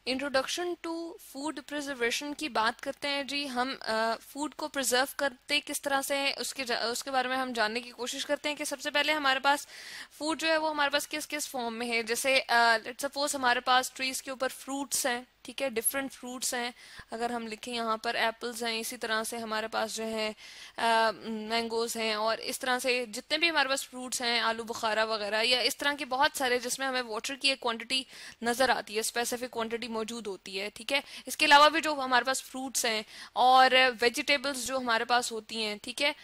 Introduction to food preservation की बात करते हैं जी। हम फूड को प्रिजर्व करते किस तरह से हैं उसके बारे में हम जानने की कोशिश करते हैं कि सबसे पहले हमारे पास फूड जो है वो हमारे पास किस किस फॉर्म में है। जैसे लेट्स सपोज हमारे पास ट्रीज के ऊपर फ्रूट्स हैं, ठीक है, डिफरेंट फ्रूट्स हैं। अगर हम लिखें यहाँ पर एप्पल्स हैं, इसी तरह से हमारे पास जो है मैंगोज हैं, और इस तरह से जितने भी हमारे पास फ्रूट्स हैं, आलू बुखारा वगैरह, या इस तरह के बहुत सारे जिसमें हमें वाटर की एक क्वांटिटी नजर आती है, स्पेसिफिक क्वांटिटी मौजूद होती है, ठीक है। इसके अलावा भी जो हमारे पास फ्रूट्स हैं और वेजिटेबल्स जो हमारे पास होती हैं, ठीक है,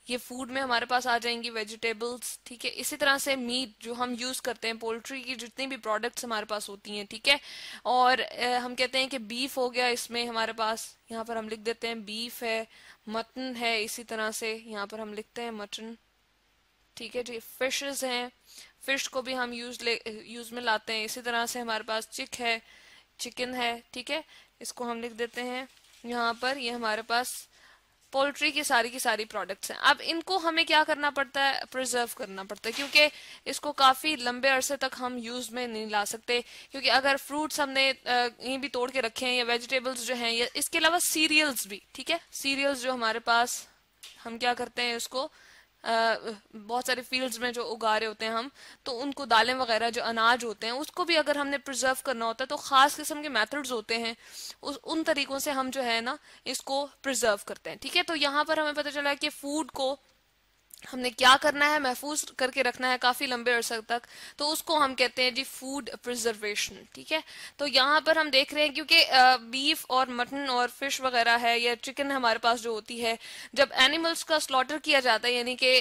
ये फूड में हमारे पास आ जाएंगी वेजिटेबल्स, ठीक है। इसी तरह से मीट जो हम यूज करते हैं, पोल्ट्री की जितनी भी प्रोडक्ट्स हमारे पास होती हैं, ठीक है। और हम कहते हैं कि बीफ हो गया, इसमें हमारे पास यहाँ पर हम लिख देते हैं बीफ है, मटन है, इसी तरह से यहाँ पर हम लिखते हैं मटन, ठीक है जी। फिशेस हैं, फिश को भी हम यूज में लाते हैं। इसी तरह से हमारे पास चिकन है, ठीक है, इसको हम लिख देते हैं यहाँ पर। ये हमारे पास पोल्ट्री की सारी प्रोडक्ट्स हैं। अब इनको हमें क्या करना पड़ता है, प्रिजर्व करना पड़ता है, क्योंकि इसको काफी लंबे अरसे तक हम यूज में नहीं ला सकते। क्योंकि अगर फ्रूट्स हमने यहीं भी तोड़ के रखे हैं, या वेजिटेबल्स जो हैं, या इसके अलावा सीरियल्स भी, ठीक है, सीरियल्स जो हमारे पास, हम क्या करते हैं उसको बहुत सारे फील्ड्स में जो उगा रहे होते हैं हम, तो उनको दालें वगैरह जो अनाज होते हैं उसको भी अगर हमने प्रिजर्व करना होता है तो खास किस्म के मेथड्स होते हैं, उन तरीकों से हम जो है ना इसको प्रिजर्व करते हैं, ठीक है। तो यहाँ पर हमें पता चला कि फूड को हमने क्या करना है, महफूज करके रखना है काफी लंबे अरसे तक, तो उसको हम कहते हैं जी फूड प्रिजर्वेशन, ठीक है। तो यहाँ पर हम देख रहे हैं क्योंकि बीफ और मटन और फिश वगैरह है, या चिकन हमारे पास जो होती है, जब एनिमल्स का स्लॉटर किया जाता है, यानी कि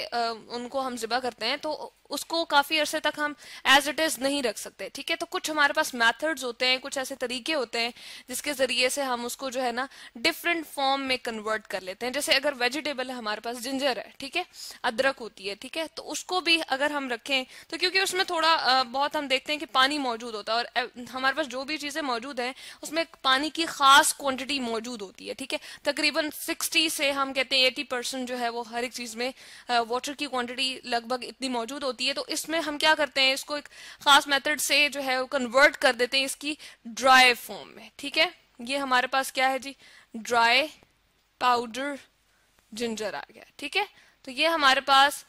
उनको हम ज़िबा करते हैं, तो उसको काफी अरसे तक हम एज इट इज नहीं रख सकते, ठीक है। तो कुछ हमारे पास मेथड्स होते हैं, कुछ ऐसे तरीके होते हैं जिसके जरिए से हम उसको जो है ना डिफरेंट फॉर्म में कन्वर्ट कर लेते हैं। जैसे अगर वेजिटेबल है, हमारे पास जिंजर है, ठीक है, अदरक होती है, ठीक है, तो उसको भी अगर हम रखें तो क्योंकि उसमें थोड़ा बहुत हम देखते हैं कि पानी मौजूद होता है, और हमारे पास जो भी चीजें मौजूद हैं उसमें पानी की खास क्वांटिटी मौजूद होती है, ठीक है। तकरीबन 60 से हम कहते हैं 80% जो है वो हर एक चीज में वाटर की क्वांटिटी लगभग इतनी मौजूद होती है। तो इसमें हम क्या करते हैं, इसको एक खास मेथड से जो है वो कन्वर्ट कर देते हैं इसकी ड्राई फॉर्म में, ठीक है। ये हमारे पास क्या है जी, ड्राई पाउडर जिंजर आ गया, ठीक है। तो ये हमारे पास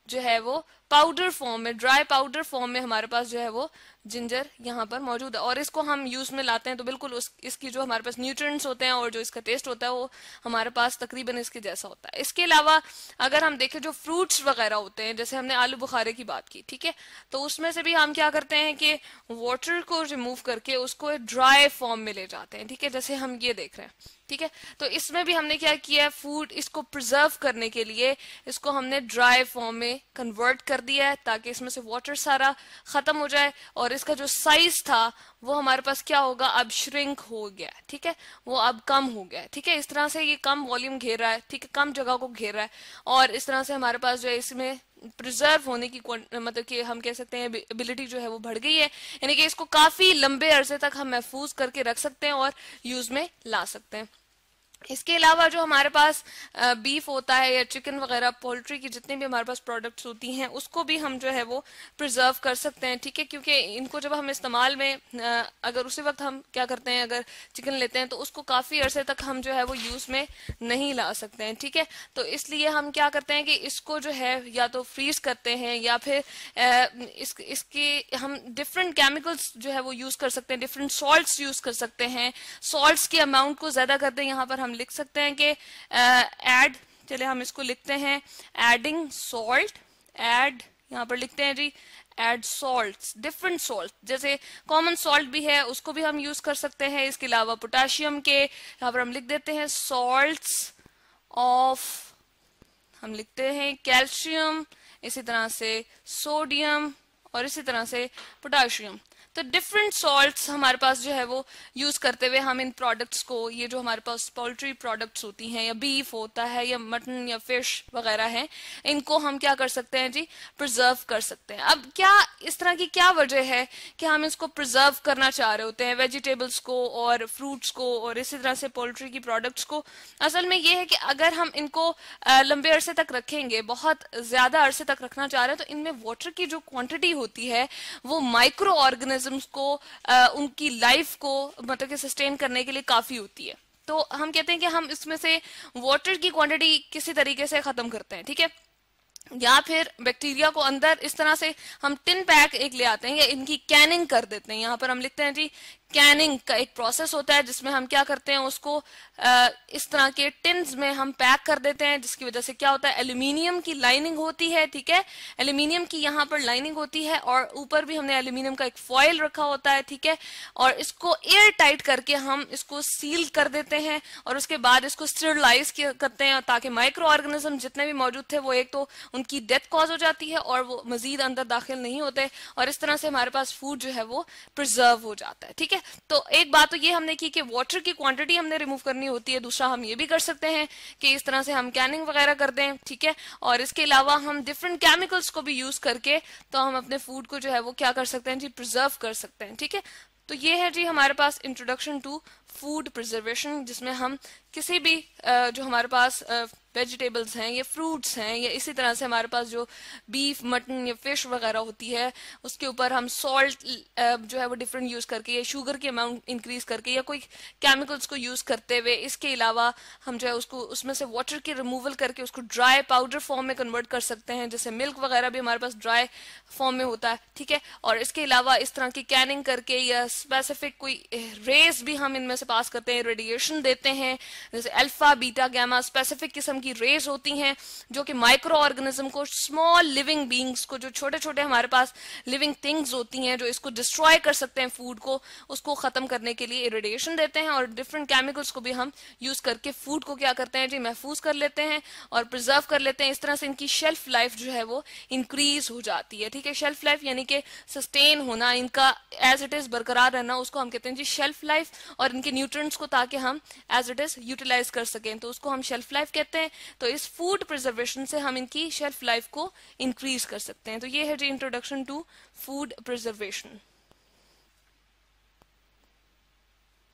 जो है वो पाउडर फॉर्म में, ड्राई पाउडर फॉर्म में हमारे पास जो है वो जिंजर यहाँ पर मौजूद है, और इसको हम यूज में लाते हैं तो बिल्कुल इसकी जो हमारे पास न्यूट्रिएंट्स होते हैं और जो इसका टेस्ट होता है वो हमारे पास तकरीबन इसके जैसा होता है। इसके अलावा अगर हम देखें जो फ्रूट्स वगैरह होते हैं, जैसे हमने आलू बुखारे की बात की, ठीक है, तो उसमें से भी हम क्या करते हैं कि वाटर को रिमूव करके उसको ड्राई फॉर्म में ले जाते हैं, ठीक है, जैसे हम ये देख रहे हैं, ठीक है। तो इसमें भी हमने क्या किया है, फूड इसको प्रिजर्व करने के लिए इसको हमने ड्राई फॉर्म में कन्वर्ट कर दिया है ताकि इसमें से वाटर सारा खत्म हो जाए, और इसका जो साइज था वो हमारे पास क्या होगा, अब श्रिंक हो गया, ठीक है, वो अब कम हो गया, ठीक है। इस तरह से ये कम वॉल्यूम घेर रहा है, ठीक है, कम जगह को घेर रहा है, और इस तरह से हमारे पास जो है इसमें प्रिजर्व होने की मतलब कि हम कह सकते हैं एबिलिटी जो है वो बढ़ गई है, यानी कि इसको काफी लंबे अरसे तक हम महफूज करके रख सकते हैं और यूज में ला सकते हैं। इसके अलावा जो हमारे पास बीफ होता है या चिकन वगैरह, पोल्ट्री की जितनी भी हमारे पास प्रोडक्ट्स होती हैं उसको भी हम जो है वो प्रिजर्व कर सकते हैं, ठीक है। क्योंकि इनको जब हम इस्तेमाल में अगर उसी वक्त हम क्या करते हैं, अगर चिकन लेते हैं तो उसको काफी अरसे तक हम जो है वो यूज में नहीं ला सकते हैं, ठीक है। तो इसलिए हम क्या करते हैं कि इसको जो है या तो फ्रीज करते हैं, या फिर इसके हम डिफरेंट केमिकल्स जो है वो यूज कर सकते हैं, डिफरेंट सॉल्ट्स यूज कर सकते हैं। सॉल्ट्स के अमाउंट को ज्यादा करते हैं, यहाँ पर हम लिख सकते हैं कि चले हम इसको लिखते हैं एडिंग सॉल्ट, ऐड यहाँ पर लिखते हैं जी एड सॉल्ट्स, डिफरेंट सॉल्ट, जैसे कॉमन सॉल्ट भी है उसको भी हम यूज कर सकते हैं। इसके अलावा पोटाशियम के यहाँ पर हम लिख देते हैं सॉल्ट्स ऑफ, हम लिखते हैं कैल्शियम, इसी तरह से सोडियम, और इसी तरह से पोटाशियम। तो डिफरेंट सॉल्ट्स हमारे पास जो है वो यूज करते हुए हम इन प्रोडक्ट्स को, ये जो हमारे पास पोल्ट्री प्रोडक्ट्स होती हैं, या बीफ होता है, या मटन या फिश वगैरह है, इनको हम क्या कर सकते हैं जी, प्रिजर्व कर सकते हैं। अब क्या इस तरह की क्या वजह है कि हम इसको प्रिजर्व करना चाह रहे होते हैं, वेजिटेबल्स को और फ्रूट्स को और इसी तरह से पोल्ट्री की प्रोडक्ट्स को? असल में ये है कि अगर हम इनको लंबे अरसे तक रखेंगे, बहुत ज्यादा अरसे तक रखना चाह रहे हैं, तो इनमें वाटर की जो क्वांटिटी होती है वो माइक्रो ऑर्गेनिजम्स को उनकी लाइफ को मतलब कि सस्टेन करने के लिए काफी होती है। तो हम कहते हैं कि हम इसमें से वाटर की क्वांटिटी किसी तरीके से खत्म करते हैं, ठीक है, या फिर बैक्टीरिया को अंदर इस तरह से हम टिन पैक एक ले आते हैं या इनकी कैनिंग कर देते हैं। यहाँ पर हम लिखते हैं जी कैनिंग का एक प्रोसेस होता है जिसमें हम क्या करते हैं उसको इस तरह के टिन्स में हम पैक कर देते हैं, जिसकी वजह से क्या होता है एल्यूमिनियम की लाइनिंग होती है, ठीक है, एल्यूमिनियम की यहाँ पर लाइनिंग होती है और ऊपर भी हमने एल्यूमिनियम का एक फॉयल रखा होता है, ठीक है, और इसको एयर टाइट करके हम इसको सील कर देते हैं और उसके बाद इसको स्टेरलाइज करते हैं ताकि माइक्रो ऑर्गेनिज्म जितने भी मौजूद थे वो एक तो उनकी डेथ कॉज हो जाती है और वो मजीद अंदर दाखिल नहीं होते और इस तरह से हमारे पास फूड जो है वो प्रिजर्व हो जाता है, ठीक है। तो एक बात तो ये हमने की कि वाटर की क्वांटिटी हमने रिमूव करनी होती है, दूसरा हम ये भी कर सकते हैं कि इस तरह से हम कैनिंग वगैरह कर दें, ठीक है, और इसके अलावा हम डिफरेंट केमिकल्स को भी यूज करके तो हम अपने फूड को जो है वो क्या कर सकते हैं जी प्रिजर्व कर सकते हैं, ठीक है। तो ये है जी हमारे पास इंट्रोडक्शन टू फूड प्रिजर्वेशन, जिसमें हम किसी भी जो हमारे पास वेजिटेबल्स हैं या फ्रूट्स हैं या इसी तरह से हमारे पास जो बीफ मटन या फिश वगैरह होती है उसके ऊपर हम सॉल्ट जो है वो डिफरेंट यूज करके या शुगर की अमाउंट इंक्रीज करके या कोई केमिकल्स को यूज करते हुए, इसके अलावा हम जो है उसको उसमें से वाटर की रिमूवल करके उसको ड्राई पाउडर फॉर्म में कन्वर्ट कर सकते हैं, जैसे मिल्क वगैरह भी हमारे पास ड्राई फॉर्म में होता है, ठीक है। और इसके अलावा इस तरह की कैनिंग करके या स्पेसिफिक कोई रेस भी हम इनमें से पास करते हैं, रेडिएशन देते हैं, जैसे अल्फा बीटा गामा स्पेसिफिक किस्म की रेज होती हैं जो कि माइक्रो ऑर्गेनिज्म को, स्मॉल लिविंग बींग्स को, जो छोटे छोटे हमारे पास लिविंग थिंग्स होती हैं जो इसको डिस्ट्रॉय कर सकते हैं फूड को, उसको खत्म करने के लिए रेडिएशन देते हैं और डिफरेंट केमिकल्स को भी हम यूज करके फूड को क्या करते हैं जी महफूज कर लेते हैं और प्रिजर्व कर लेते हैं। इस तरह से इनकी शेल्फ लाइफ जो है वो इंक्रीज हो जाती है, ठीक है। शेल्फ लाइफ यानी कि सस्टेन होना, इनका एज इट इज बरकरार रहना, उसको हम कहते हैं जी शेल्फ लाइफ, और इनके न्यूट्रिएंट्स को ताकि हम एज इट इज यूटिलाइज कर सकें तो उसको हम शेल्फ लाइफ कहते हैं। तो इस फूड प्रिजर्वेशन से हम इनकी शेल्फ लाइफ को इंक्रीज कर सकते हैं। तो ये है जी इंट्रोडक्शन टू फूड प्रिजर्वेशन।